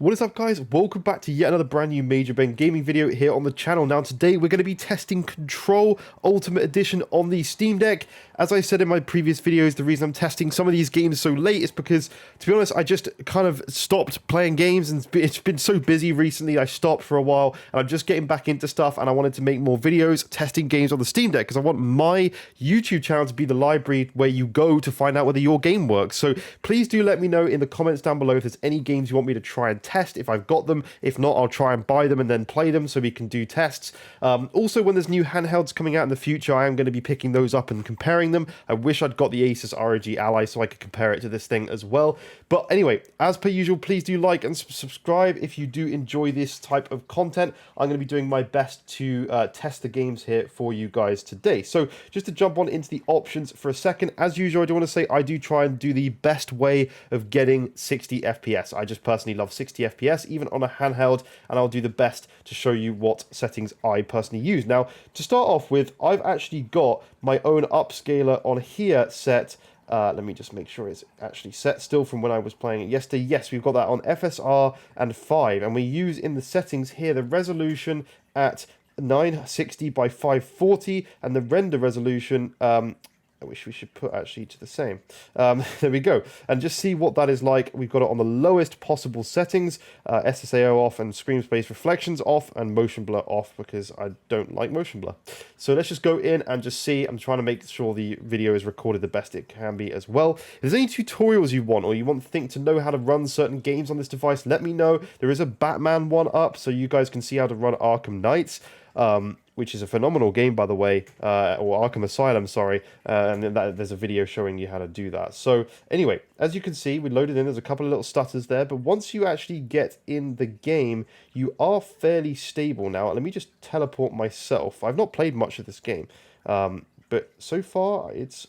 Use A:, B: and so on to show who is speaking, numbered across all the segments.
A: What is up, guys? Welcome back to yet another brand new Major Ben gaming video here on the channel. Now today we're going to be testing Control Ultimate Edition on the Steam Deck. As I said in my previous videos, the reason I'm testing some of these games so late is because, to be honest, I just kind of stopped playing games and it's been so busy recently. I stopped for a while and I'm just getting back into stuff, and I wanted to make more videos testing games on the Steam Deck because I want my YouTube channel to be the library where you go to find out whether your game works. So please do let me know in the comments down below if there's any games you want me to try and test, if I've got them. If not, I'll try and buy them and then play them so we can do tests. Also, when there's new handhelds coming out in the future, I am going to be picking those up and comparing them. I wish I'd got the Asus ROG Ally so I could compare it to this thing as well. But anyway, as per usual, please do like and subscribe if you do enjoy this type of content. I'm going to be doing my best to test the games here for you guys today. So just to jump on into the options for a second, as usual, I do want to say I do try and do the best way of getting 60 FPS. I just personally love 60 FPS, even on a handheld, and I'll do the best to show you what settings I personally use. Now, to start off with, I've actually got my own upscaler on here set. Let me just make sure it's actually set still from when I was playing it yesterday. Yes, we've got that on FSR and 5, and we use in the settings here the resolution at 960 by 540 and the render resolution I wish we should put actually to the same. There we go. And just see what that is like. We've got it on the lowest possible settings. SSAO off and screen space reflections off and motion blur off because I don't like motion blur. So let's just go in and just see. I'm trying to make sure the video is recorded the best it can be as well. If there's any tutorials you want, or you want to know how to run certain games on this device, let me know. There is a Batman one up so you guys can see how to run Arkham Knights. Which is a phenomenal game, by the way, or Arkham Asylum, sorry, and then there's a video showing you how to do that. So anyway, as you can see, we loaded in, there's a couple of little stutters there, but once you actually get in the game, you are fairly stable. Now, let me just teleport myself. I've not played much of this game, but so far, it's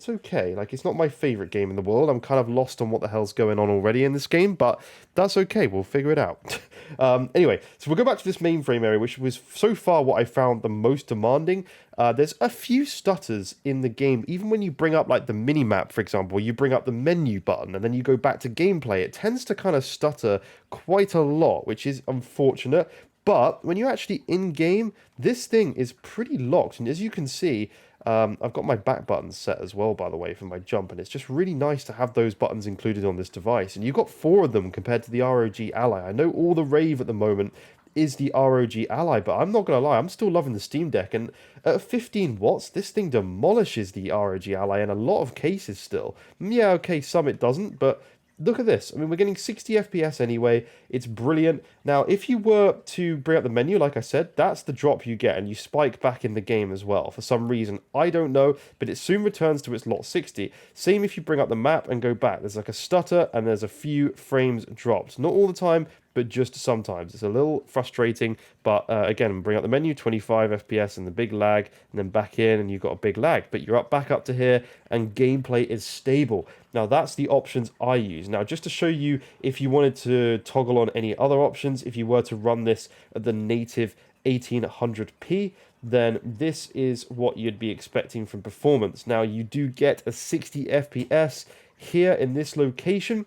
A: okay. Like, it's not my favorite game in the world. I'm kind of lost on what the hell's going on already in this game, but that's okay. We'll figure it out. Anyway, so we'll go back to this mainframe area, which was so far what I found the most demanding. There's a few stutters in the game. Even when you bring up, like, the mini-map, for example, you bring up the menu button, and then you go back to gameplay, it tends to kind of stutter quite a lot, which is unfortunate. But when you're actually in-game, this thing is pretty locked. And as you can see, I've got my back buttons set as well, by the way, for my jump, and it's just really nice to have those buttons included on this device. And you've got 4 of them compared to the ROG Ally. I know all the rave at the moment is the ROG Ally, but I'm not going to lie, I'm still loving the Steam Deck, and at 15 watts, this thing demolishes the ROG Ally in a lot of cases still. Yeah, okay, some it doesn't, but look at this. I mean, we're getting 60 FPS anyway. It's brilliant. Now, if you were to bring up the menu, like I said, that's the drop you get, and you spike back in the game as well. For some reason, I don't know, but it soon returns to its lot 60. Same if you bring up the map and go back. There's like a stutter, and there's a few frames dropped. Not all the time, but just sometimes. It's a little frustrating, but again, bring up the menu, 25 FPS and the big lag, and then back in, and you've got a big lag. But you're back up to here, and gameplay is stable. Now, that's the options I use. Now, just to show you, if you wanted to toggle on any other options, if you were to run this at the native 1800p, then this is what you'd be expecting from performance. Now, you do get a 60 FPS here in this location,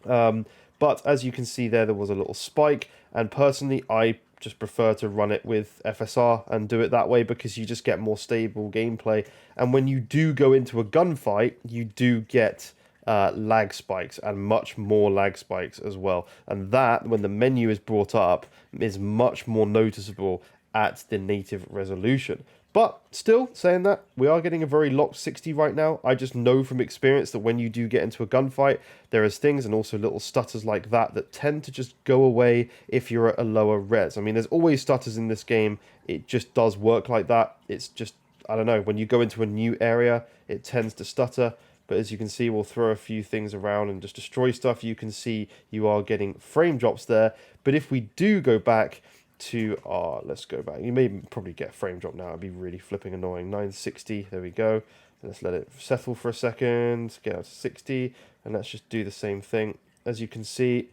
A: but as you can see there was a little spike, and personally I just prefer to run it with FSR and do it that way because you just get more stable gameplay. And when you do go into a gunfight, you do get lag spikes, and much more lag spikes as well. And that, when the menu is brought up, is much more noticeable at the native resolution. But still, saying that, we are getting a very locked 60 right now. I just know from experience that when you do get into a gunfight, there is things and also little stutters like that that tend to just go away if you're at a lower res. I mean, there's always stutters in this game. It just does work like that. It's just, I don't know, when you go into a new area, it tends to stutter. But as you can see, we'll throw a few things around and just destroy stuff. You can see you are getting frame drops there. But if we do go back to let's go back. You may probably get frame drop now. It'd be really flipping annoying. 960, there we go. Let's let it settle for a second, get out to 60, and let's just do the same thing. As you can see,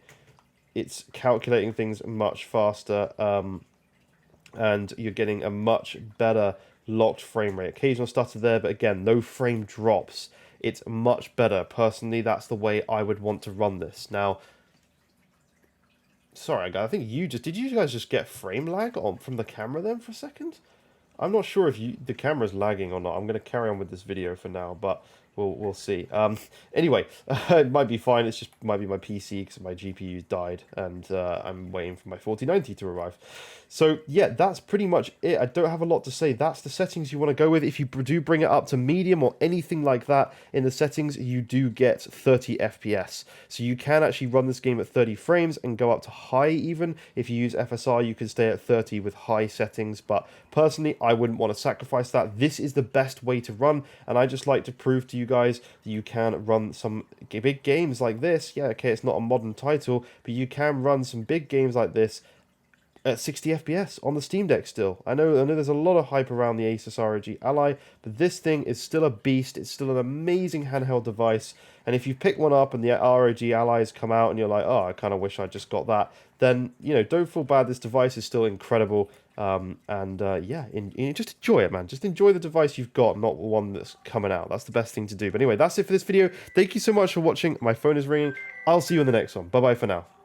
A: it's calculating things much faster, and you're getting a much better locked frame rate. Occasional stutter there, but again, no frame drops. It's much better. Personally, that's the way I would want to run this. Now, sorry, guys. I think you just... Did you guys just get frame lag on from the camera then for a second? I'm not sure if the camera's lagging or not. I'm going to carry on with this video for now, but we'll see. Anyway, it might be fine. It's just might be my PC because my GPU died, and I'm waiting for my 4090 to arrive. So yeah, that's pretty much it. I don't have a lot to say. That's the settings you want to go with. If you do bring it up to medium or anything like that in the settings, you do get 30 FPS. So you can actually run this game at 30 frames and go up to high even. If you use FSR, you can stay at 30 with high settings, but personally, I wouldn't want to sacrifice that. This is the best way to run, and I just like to prove to you guys that you can run some big games like this. Yeah, okay, it's not a modern title, but you can run some big games like this at 60 FPS on the Steam Deck still. I know there's a lot of hype around the Asus ROG Ally, but this thing is still a beast. It's still an amazing handheld device, and if you pick one up and the ROG Allies come out and you're like, oh, I kind of wish I just got that, then, you know, don't feel bad. This device is still incredible, yeah, just enjoy it, man. Just enjoy the device you've got, not the one that's coming out. That's the best thing to do. But anyway, that's it for this video. Thank you so much for watching. My phone is ringing. I'll see you in the next one. Bye-bye for now.